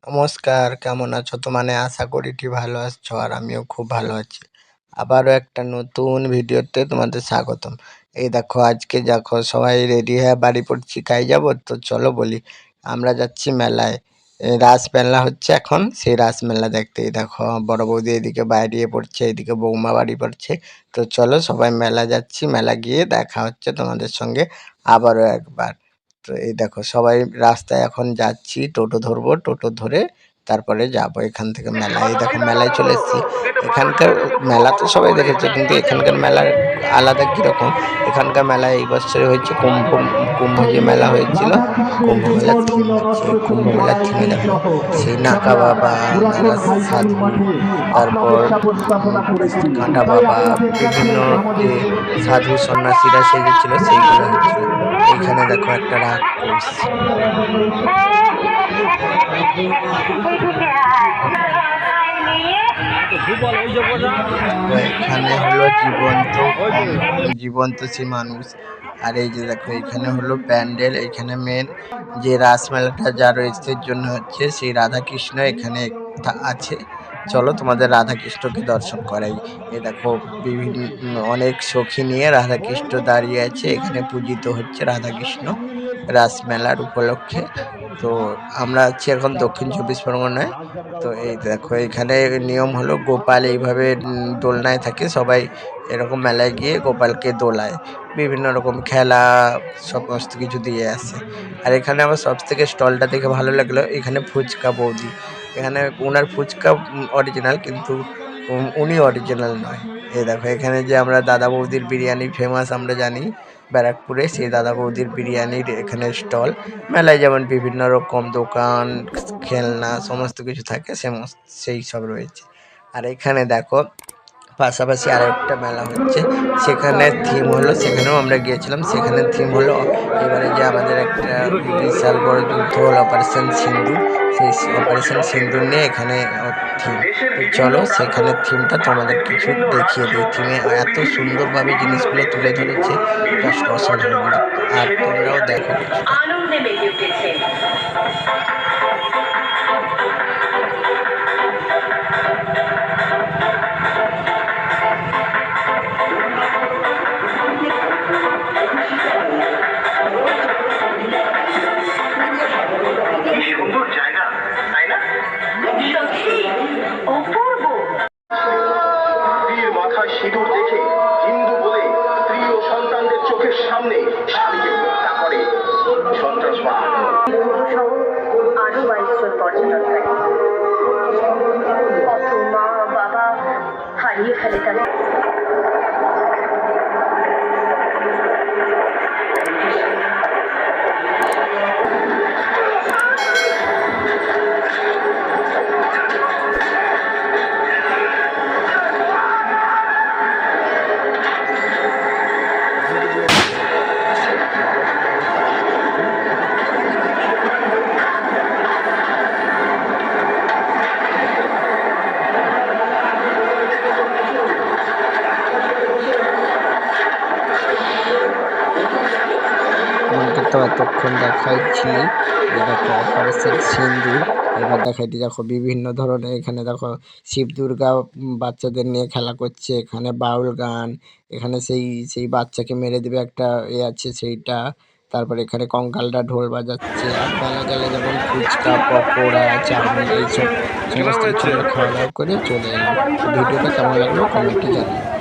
নমস্কার, কেমন আছো? তো আশা করি ভালো আছো আর আমিও খুব ভালো আছি। আবারও একটা নতুন ভিডিওতে তোমাদের স্বাগতম। এই দেখো আজকে দেখো সবাই রেডি হয়ে বাড়ি পড়ছি, কাজ যাব তো চলো বলি আমরা যাচ্ছি মেলায়। রাস মেলা হচ্ছে এখন, সেই রাস মেলা দেখতে। এই দেখো বড় বৌদি এদিকে বাইরে পড়ছে, এদিকে বৌমা বাড়ি পড়ছে। তো চলো সবাই মেলা যাচ্ছি, মেলা গিয়ে দেখা হচ্ছে তোমাদের সঙ্গে আবারও একবার। তো এই দেখো সবাই রাস্তায় এখন যাচ্ছি, টোটো ধরবো, টোটো ধরে তারপরে যাব এখান থেকে মেলায়। এই দেখো মেলায় চলে এসেছি। এখানকার মেলা তো সবাই দেখেছে, কিন্তু এখানকার মেলার আলাদা কিরকম। এখানকার মেলায় এই বছরে হয়েছে কুম্ভ যে মেলা হয়েছিল, কুম্ভ মেলার থিম হচ্ছে। কুম্ভ মেলার থিমে দেখো সেই নাকা বাবা, নাগা সাধু, তারপর কাঁটা বাবা, বিভিন্ন যে সাধু সন্ন্যাসীরা সেজেছিল সেইগুলো হয়েছিল। এইখানে দেখো একটা রাক্ষস। এখানে হলো জীবন্ত সেই মানুষ। আর এই যে দেখো এখানে হলো প্যান্ডেল। এখানে মেন যে রাসমেলাটা যা রয়েছে জন্য হচ্ছে সেই রাধা কৃষ্ণ এখানে আছে। চলো তোমাদের রাধা কৃষ্ণকে দর্শন করাই। এই দেখো বিভিন্ন অনেক সখী নিয়ে রাধা কৃষ্ণ দাঁড়িয়ে আছে, এখানে পূজিত হচ্ছে রাধা কৃষ্ণ রাসমেলার উপলক্ষে। তো আমরা আছি এখন দক্ষিণ চব্বিশ পরগনায়। তো এই দেখো এখানে নিয়ম হলো গোপাল এইভাবে দোলনায় থাকে, সবাই এরকম মেলায় গিয়ে গোপালকে দোলায়, বিভিন্ন রকম খেলা সমস্ত কিছু দিয়ে আসে। আর এখানে আমার সব থেকে স্টলটা দেখে ভালো লাগলো, এখানে ফুচকা বৌদি। এখানে ওনার ফুচকা অরিজিনাল, কিন্তু উনি অরিজিনাল নয়। এই দেখো এখানে যে আমরা দাদা বৌদির বিরিয়ানি ফেমাস আমরা জানি ব্যারাকপুরে, সেই দাদা বৌদির বিরিয়ানির এখানে স্টল। মেলায় যেমন বিভিন্ন রকম দোকান, খেলনা সমস্ত কিছু থাকে, সেই সব রয়েছে। আর এখানে দেখো পাশাপাশি আরেকটা মেলা হচ্ছে, সেখানে থিম হলো, সেখানেও আমরা গিয়েছিলাম। সেখানে থিম হলো এবারে যে আমাদের একটা বিশাল বড় যুদ্ধ হলো অপারেশন সিন্দুর, সেই অপারেশন সিন্দুর নিয়ে এখানে থিম। তো চলো সেখানে থিমটা তোমাদের কিছু দেখিয়ে দিই। থিমে এত সুন্দরভাবে জিনিসগুলো তুলে ধরেছে, জাস্ট অসাধারণ। আর তোমরাও দেখো কিছুটা। সিঁদুর দেখে হিন্দু বলে স্ত্রী ও সন্তানদের চোখের সামনে স্বামীকে হত্যা করে সন্ত্রাসবাদ। আরো 22 জন পর্যটনকারী, কত মা বাবা হারিয়ে ফেলে তাদের। তো এতক্ষণ দেখাইছি যে দেখো অপারেশন সিন্দুর, এবার দেখাইতে দেখো বিভিন্ন ধরনের। এখানে দেখো শিব দুর্গা বাচ্চাদের নিয়ে খেলা করছে, এখানে বাউল গান, এখানে সেই সেই বাচ্চাকে মেরে দেবে একটা আছে সেইটা। তারপরে এখানে কঙ্কালরা ঢোল বাজাচ্ছে। আর মেলা গেলে যেমন ফুচকা, পকোড়া, চাউমিন এইসব সমস্ত কিছু আমরা খাওয়া দাওয়া করে চলে এলাম। তো ভিডিওটা কেমন লাগলো কমেন্টে জানাই।